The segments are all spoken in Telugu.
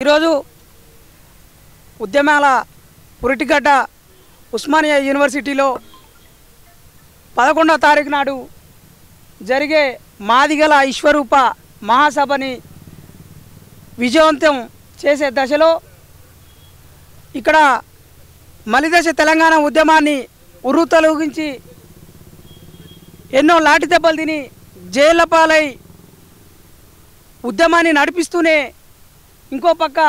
ఈరోజు ఉద్యమాల పురిటిగడ్డ ఉస్మానియా యూనివర్సిటీలో 11వ తారీఖు నాడు జరిగే మాదిగల విశ్వరూప మహాసభని విజయవంతం చేసే దశలో ఇక్కడ మలిదశ తెలంగాణ ఉద్యమాన్ని ఉర్రూతలూగించి ఎన్నో లాఠీ దెబ్బలు తిని జైళ్ల పాలై ఉద్యమాన్ని నడిపిస్తూనే ఇంకో పక్క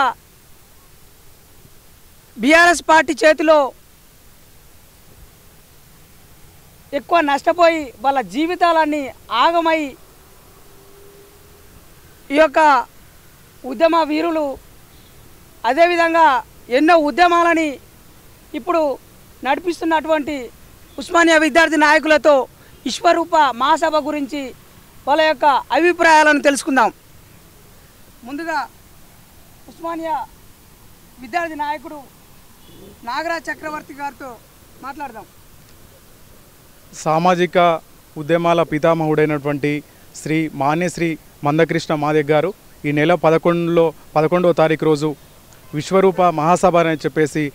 బీఆర్ఎస్ పార్టీ చేతిలో ఎక్కువ నష్టపోయి వాళ్ళ జీవితాలన్నీ ఆగమై ఈ యొక్క ఉద్యమ వీరులు అదేవిధంగా ఎన్నో ఉద్యమాలని ఇప్పుడు నడిపిస్తున్నటువంటి ఉస్మానియా విద్యార్థి నాయకులతో విశ్వరూప మహాసభ గురించి వాళ్ళ యొక్క అభిప్రాయాలను తెలుసుకుందాం. ముందుగా ఉస్మానియా విద్యార్థి నాయకుడు నాగరాజ్ చక్రవర్తి గారితో మాట్లాడదాం. సామాజిక ఉద్యమాల పితామహుడైనటువంటి మాన్యశ్రీ మందకృష్ణ మాదిగ గారు ఈ నెల 11వ తారీఖు రోజు విశ్వరూప మహాసభ అని చెప్పేసి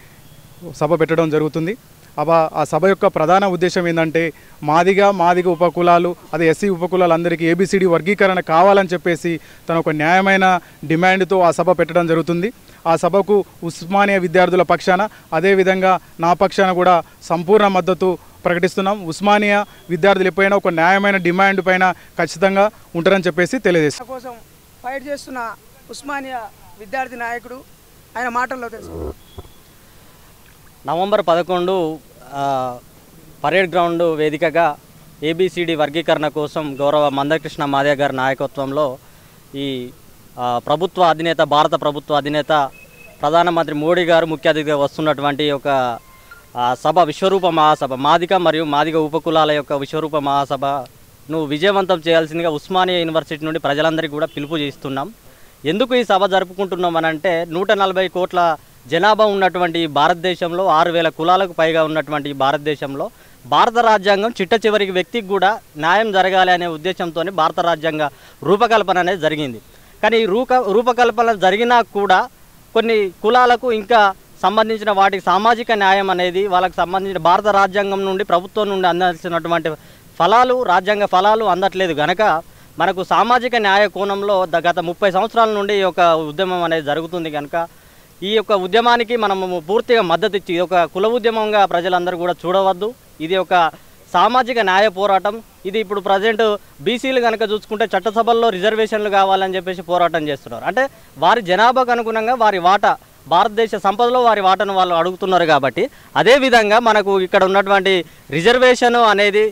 సభ పెట్టడం జరుగుతుంది. ఆ సభ యొక్క ప్రధాన ఉద్దేశం ఏంటంటే మాదిగ ఉపకులాలు అదే ఎస్సీ ఉపకులాలందరికీ ఏబిసిడి వర్గీకరణ కావాలని చెప్పేసి తన ఒక న్యాయమైన డిమాండ్తో ఆ సభ పెట్టడం జరుగుతుంది. ఆ సభకు ఉస్మానియా విద్యార్థుల పక్షాన అదేవిధంగా నా పక్షాన కూడా సంపూర్ణ మద్దతు ప్రకటిస్తున్నాం. ఉస్మానియా విద్యార్థులు ఎప్పుడైనా ఒక న్యాయమైన డిమాండ్ పైన ఖచ్చితంగా ఉంటారని చెప్పేసి తెలియజేస్తాం. కోసం ఫైట్ చేస్తున్న ఉస్మానియా విద్యార్థి నాయకుడు ఆయన మాటల్లో తెలుసు. నవంబర్ 11 పరేడ్ గ్రౌండ్ వేదికగా ఏబిసిడి వర్గీకరణ కోసం గౌరవ మందకృష్ణ మాదిగ గారి నాయకత్వంలో ఈ భారత ప్రభుత్వ అధినేత ప్రధానమంత్రి మోడీ గారు ముఖ్య అతిథిగా వస్తున్నటువంటి ఒక సభ విశ్వరూప మహాసభ మాదిగ ఉపకులాల యొక్క విశ్వరూప మహాసభను విజయవంతం చేయాల్సిందిగా ఉస్మానియా యూనివర్సిటీ నుండి ప్రజలందరికీ కూడా పిలుపు చేస్తున్నాం. ఎందుకు ఈ సభ జరుపుకుంటున్నాం అనంటే 140 కోట్ల జనాభా ఉన్నటువంటి భారతదేశంలో 6,000 కులాలకు పైగా ఉన్నటువంటి భారతదేశంలో భారత రాజ్యాంగం చిట్ట చివరికి వ్యక్తికి కూడా న్యాయం జరగాలి అనే ఉద్దేశంతో భారత రాజ్యాంగ రూపకల్పన అనేది జరిగింది. కానీ రూపకల్పన జరిగినా కూడా కొన్ని కులాలకు ఇంకా సంబంధించిన వాటికి సామాజిక న్యాయం అనేది వాళ్ళకి సంబంధించిన భారత రాజ్యాంగం నుండి ప్రభుత్వం నుండి అందాల్సినటువంటి రాజ్యాంగ ఫలాలు అందట్లేదు కనుక మనకు సామాజిక న్యాయ కోణంలో గత 30 సంవత్సరాల నుండి ఈ యొక్క ఉద్యమం అనేది జరుగుతుంది కనుక ఈ యొక్క ఉద్యమానికి మనము పూర్తిగా మద్దతు ఇచ్చి ఒక కుల ఉద్యమంగా ప్రజలందరూ కూడా చూడవద్దు. ఇది ఒక సామాజిక న్యాయ పోరాటం. ఇది ఇప్పుడు ప్రజెంట్ బీసీలు కనుక చూసుకుంటే చట్టసభల్లో రిజర్వేషన్లు కావాలని చెప్పేసి పోరాటం చేస్తున్నారు. అంటే వారి జనాభాకు అనుగుణంగా వారి వాటా భారతదేశ సంపదలో వారి వాటను వాళ్ళు అడుగుతున్నారు. కాబట్టి అదేవిధంగా మనకు ఇక్కడ ఉన్నటువంటి రిజర్వేషన్ అనేది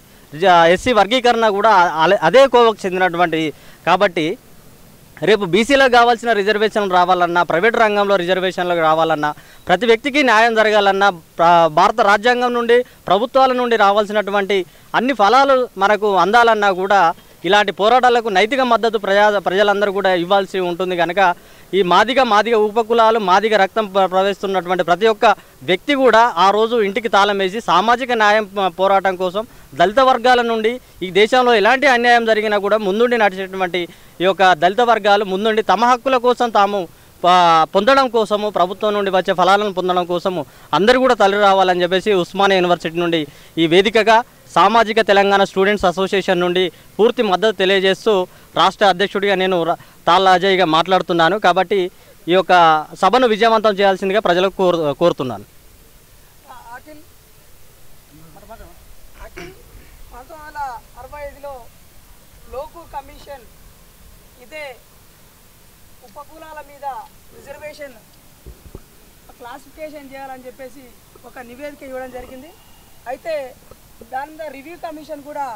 ఎస్సీ వర్గీకరణ కూడా అదే కోవకు చెందినటువంటి కాబట్టి రేపు బీసీలకు కావాల్సిన రిజర్వేషన్లు రావాలన్నా ప్రైవేట్ రంగంలో రిజర్వేషన్లకు రావాలన్నా ప్రతి వ్యక్తికి న్యాయం జరగాలన్నా భారత రాజ్యాంగం నుండి ప్రభుత్వాల నుండి రావాల్సినటువంటి అన్ని ఫలాలు మనకు అందాలన్నా కూడా ఇలాంటి పోరాటాలకు నైతిక మద్దతు ప్రజలందరూ కూడా ఇవ్వాల్సి ఉంటుంది. కనుక ఈ మాదిగ ఉపకులాలు మాదిగ రక్తం ప్రవహిస్తున్నటువంటి ప్రతి ఒక్క వ్యక్తి కూడా ఆ రోజు ఇంటికి తాళం వేసి సామాజిక న్యాయం పోరాటం కోసం దళిత వర్గాల నుండి ఈ దేశంలో ఎలాంటి అన్యాయం జరిగినా కూడా ముందుండి నడిచేటువంటి ఈ యొక్క దళిత వర్గాలు ముందుండి తమ హక్కుల కోసం తాము పొందడం కోసము ప్రభుత్వం నుండి వచ్చే ఫలాలను పొందడం కోసము అందరూ కూడా తరలి రావాలని చెప్పేసి ఉస్మానియా యూనివర్సిటీ నుండి ఈ వేదికగా సామాజిక తెలంగాణ స్టూడెంట్స్ అసోసియేషన్ నుండి పూర్తి మద్దతు తెలియజేస్తూ రాష్ట్ర అధ్యక్షుడిగా నేను తాళ్ళ అజయ్గా మాట్లాడుతున్నాను. కాబట్టి ఈ యొక్క సభను విజయవంతం చేయాల్సిందిగా ప్రజలకు కోరుతున్నాను. 1965లో లోకూర్ కమిషన్ ఇదే ఉపకులాల మీద రిజర్వేషన్ క్లాసిఫికేషన్ చేయాలని చెప్పేసి ఒక నివేదిక ఇవ్వడం జరిగింది. అయితే దాని మీద రివ్యూ కమిషన్ కూడా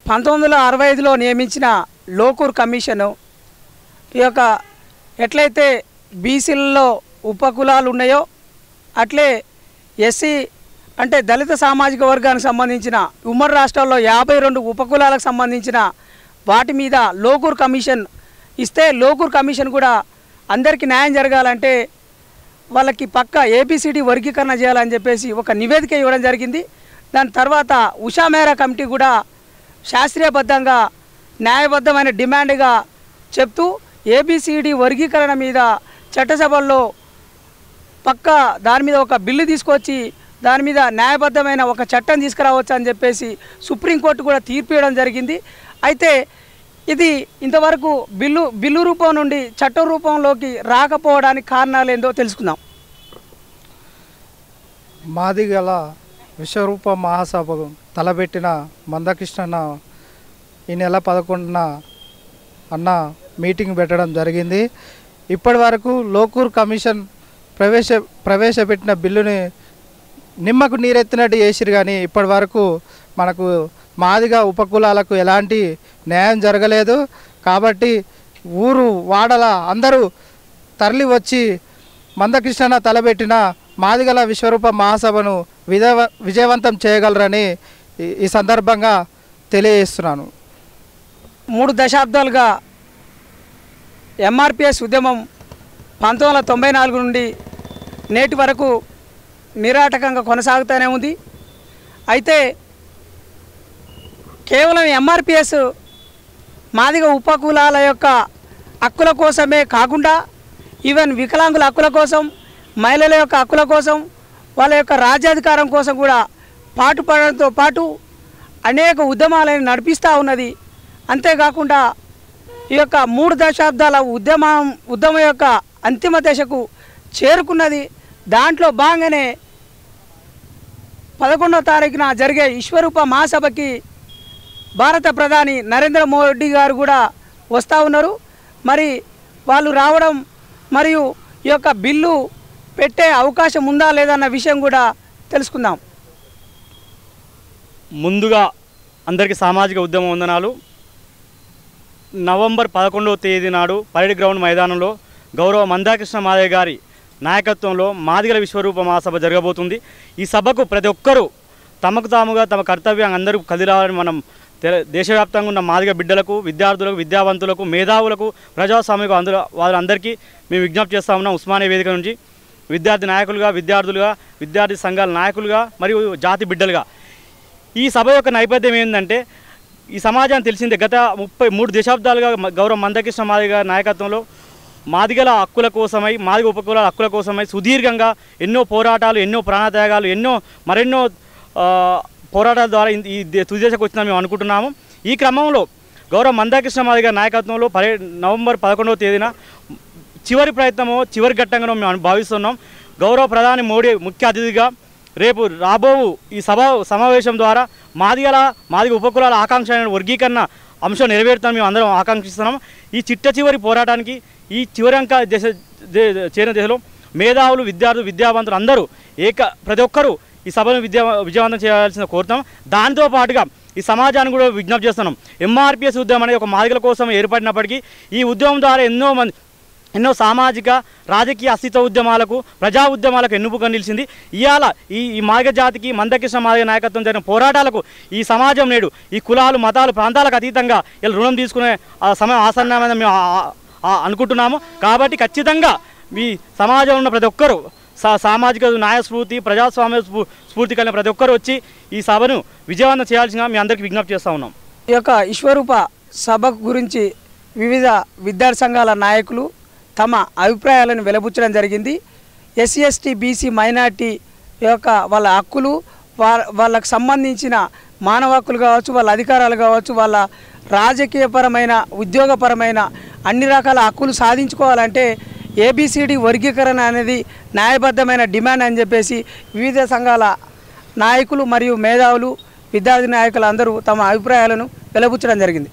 1965లో నియమించిన లోకూర్ కమిషను ఈ యొక్క ఎట్లయితే బీసీలలో ఉపకులాలు ఉన్నాయో అట్లే ఎస్సీ అంటే దళిత సామాజిక వర్గానికి సంబంధించిన ఉమ్మడి రాష్ట్రాల్లో 52 ఉపకులాలకు సంబంధించిన వాటి మీద లోకూర్ కమిషన్ ఇస్తే లోకూర్ కమిషన్ కూడా అందరికీ న్యాయం జరగాలంటే వాళ్ళకి పక్క ఏబిసిడి వర్గీకరణ చేయాలని చెప్పేసి ఒక నివేదిక ఇవ్వడం జరిగింది. దాని తర్వాత ఉషా మేరా కమిటీ కూడా శాస్త్రీయబద్ధంగా న్యాయబద్ధమైన డిమాండ్గా చెప్తూ ఏబిసిడి వర్గీకరణ మీద చట్టసభల్లో పక్కా దాని మీద ఒక బిల్లు తీసుకొచ్చి దాని మీద న్యాయబద్ధమైన ఒక చట్టం తీసుకురావచ్చు అని చెప్పేసి సుప్రీంకోర్టు కూడా తీర్పు ఇవ్వడం జరిగింది. అయితే ఇది ఇంతవరకు బిల్లు రూపం నుండి చట్ట రూపంలోకి రాకపోవడానికి కారణాలు ఏందో తెలుసుకుందాం. మాదిగల విశ్వరూప మహాసభకు తలబెట్టిన మందకృష్ణన్న ఈ నెల 11న అన్న మీటింగ్ పెట్టడం జరిగింది. ఇప్పటి వరకు లోకూర్ కమిషన్ ప్రవేశపెట్టిన బిల్లుని నిమ్మకు నీరెత్తినట్టు చేసిరు, కానీ ఇప్పటి వరకు మనకు మాదిగా ఉపకులాలకు ఎలాంటి న్యాయం జరగలేదు. కాబట్టి ఊరు వాడల అందరూ తరలి వచ్చి మందకృష్ణన్న తలబెట్టిన మాదిగల విశ్వరూప మహాసభను విజయవంతం చేయగలరని ఈ సందర్భంగా తెలియజేస్తున్నాను. 3 దశాబ్దాలుగా ఎంఆర్పిఎస్ ఉద్యమం 1994 నుండి నేటి వరకు నిరాటకంగా కొనసాగుతూనే ఉంది. అయితే కేవలం ఎంఆర్పిఎస్ మాదిగ ఉపకులాల యొక్క హక్కుల కోసమే కాకుండా ఈవెన్ వికలాంగుల హక్కుల కోసం, మహిళల యొక్క హక్కుల కోసం, వాళ్ళ యొక్క రాజ్యాధికారం కోసం కూడా పాటుపడడంతో పాటు అనేక ఉద్యమాలను నడిపిస్తూ ఉన్నది. అంతేకాకుండా ఈ యొక్క 3 దశాబ్దాల ఉద్యమం యొక్క అంతిమ దశకు చేరుకున్నది. దాంట్లో భాగంగానే 11వ తారీఖున జరిగే విశ్వరూప మహాసభకి భారత ప్రధాని నరేంద్ర మోడీ గారు కూడా వస్తూ ఉన్నారు. మరి వాళ్ళు రావడం మరియు ఈ యొక్క బిల్లు పెట్టే అవకాశం ఉందా లేదన్న విషయం కూడా తెలుసుకుందాం. ముందుగా అందరికీ సామాజిక ఉద్యమ వందనాలు. నవంబర్ 11వ తేదీ నాడు పరేడ్ గ్రౌండ్ మైదానంలో గౌరవ మందాకృష్ణ మాదయ్య గారి నాయకత్వంలో మాదిగల విశ్వరూప మహాసభ జరగబోతుంది. ఈ సభకు ప్రతి ఒక్కరూ తమకు తాముగా తమ కర్తవ్యం అందరూ కదిరాలని మనం దేశవ్యాప్తంగా ఉన్న మాదిగ బిడ్డలకు, విద్యార్థులకు, విద్యావంతులకు, మేధావులకు, ప్రజాస్వామిక వాళ్ళందరికీ మేము విజ్ఞప్తి చేస్తూ ఉన్నాం. ఉస్మానియా వేదిక నుంచి విద్యార్థి నాయకులుగా, విద్యార్థి సంఘాల నాయకులుగా మరియు జాతి బిడ్డలుగా ఈ సభ యొక్క నేపథ్యం ఏంటంటే, ఈ సమాజాన్ని తెలిసిందే గత 33 దశాబ్దాలుగా గౌరవ మందకృష్ణ మాదిగ గారి నాయకత్వంలో మాదిగల హక్కుల కోసమై, మాదిగ ఉపకులాల హక్కుల కోసమై సుదీర్ఘంగా ఎన్నో పోరాటాలు, ఎన్నో ప్రాణత్యాగాలు, మరెన్నో పోరాటాల ద్వారా ఈ తుది దశకు వచ్చిందని మేము అనుకుంటున్నాము. ఈ క్రమంలో గౌరవ మందకృష్ణ మాదిగ గారి నాయకత్వంలో నవంబర్ 11వ తేదీన చివరి ప్రయత్నమో చివరి ఘట్టంగానో మేము భావిస్తున్నాం. గౌరవ ప్రధాని మోడీ ముఖ్య అతిథిగా రేపు రాబోవు ఈ సమావేశం ద్వారా మాదిగ ఉపకులాల ఆకాంక్ష వర్గీకరణ అంశం నెరవేరుతామని మేము అందరం ఆకాంక్షిస్తున్నాం. ఈ చివరి పోరాటానికి ఈ చివరి అంక చేరిన దశలో మేధావులు, విద్యావంతులు అందరూ ప్రతి ఒక్కరూ ఈ సభను విజయవంతం చేయాల్సిన కోరుతాం. దాంతో పాటుగా ఈ సమాజాన్ని కూడా విజ్ఞప్తి చేస్తున్నాం. ఎంఆర్పిఎస్ ఉద్యమం అనేది ఒక మాదిగల కోసం ఏర్పడినప్పటికీ ఈ ఉద్యమం ద్వారా ఎన్నో సామాజిక, రాజకీయ అస్తిత్వ ఉద్యమాలకు, ప్రజా ఉద్యమాలకు ఎన్నుపుగా నిలిచింది. ఇవాళ ఈ మాదిగ జాతికి మందకృష్ణ మాదిగ నాయకత్వం జరిగిన పోరాటాలకు ఈ సమాజం నేడు ఈ కులాలు, మతాలు, ప్రాంతాలకు అతీతంగా ఇలా రుణం తీసుకునే సమయం ఆసన్నమైన మేము అనుకుంటున్నాము. కాబట్టి ఖచ్చితంగా ఈ సమాజంలో ఉన్న ప్రతి ఒక్కరూ సామాజిక న్యాయ స్ఫూర్తి, ప్రజాస్వామ్య స్ఫూర్తి కలిగిన ప్రతి ఒక్కరు వచ్చి ఈ సభను విజయవంతం చేయాల్సిందిగా మీ అందరికీ విజ్ఞప్తి చేస్తూ ఉన్నాం. ఈ యొక్క విశ్వరూప సభ గురించి వివిధ విద్యార్థి సంఘాల నాయకులు తమ అభిప్రాయాలను వెలిబుచ్చడం జరిగింది. ఎస్సీ, ఎస్టీ, బీసీ, మైనార్టీ యొక్క వాళ్ళ హక్కులు, వాళ్ళకు సంబంధించిన మానవ హక్కులు కావచ్చు, వాళ్ళ అధికారాలు కావచ్చు, వాళ్ళ రాజకీయపరమైన, ఉద్యోగపరమైన అన్ని రకాల హక్కులు సాధించుకోవాలంటే ఏబిసిడి వర్గీకరణ అనేది న్యాయబద్ధమైన డిమాండ్ అని చెప్పేసి వివిధ సంఘాల నాయకులు మరియు మేధావులు, విద్యార్థి నాయకులు అందరూ తమ అభిప్రాయాలను వెలిబుచ్చడం జరిగింది.